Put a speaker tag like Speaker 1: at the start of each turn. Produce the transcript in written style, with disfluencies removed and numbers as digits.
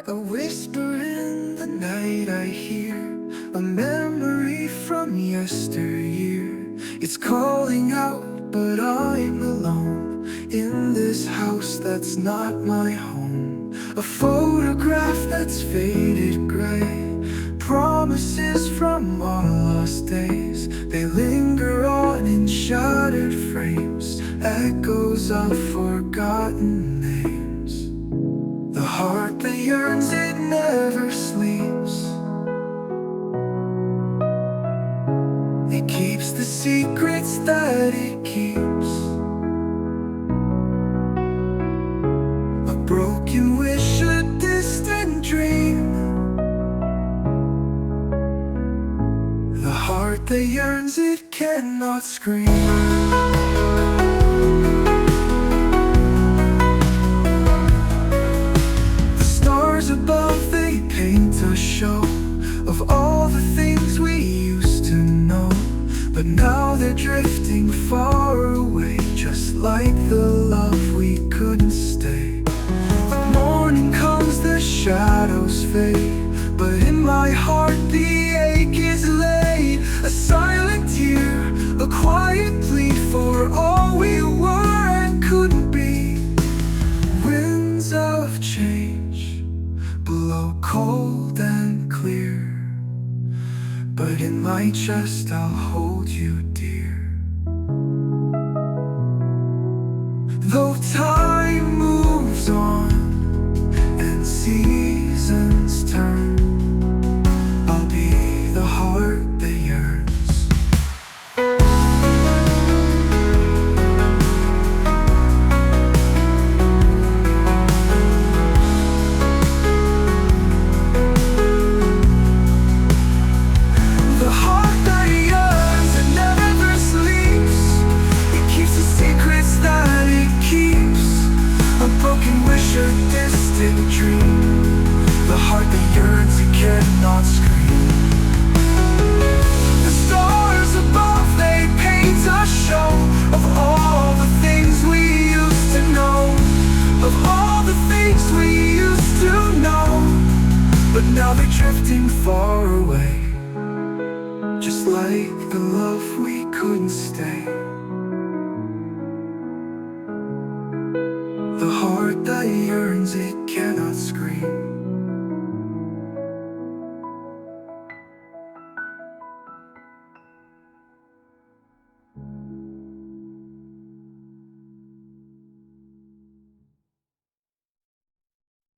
Speaker 1: A whisper in the night I hear, a memory from yesteryear. It's calling out, but I'm alone in this house that's not my home. A photograph that's faded gray, promises from our lost days. They linger on in shattered frames, echoes of forgotten names. The heart that yearns, it never sleeps. It keeps the secrets that it keeps. A broken wish, a distant dream. The heart that yearns, it cannot scream. Above they paint a show of all the things we used to know, but now they're drifting far away, just like the love we couldn't stay. When morning comes, the shadows fade, but in my heart the ache is laid. A silent tear, a quiet plea for all we were and couldn't be. Winds of change blow cold and clear, but in my chest I'll hold you dear. Though time moves on and seasons turn, I'll be the heart that yearns. A distant dream, the heart that yearns, it cannot scream. The stars above, they paint a show of all the things we used to know, of all the things we used to know, but now they're drifting far away, just like the love we couldn't stay. The heart that yearns, it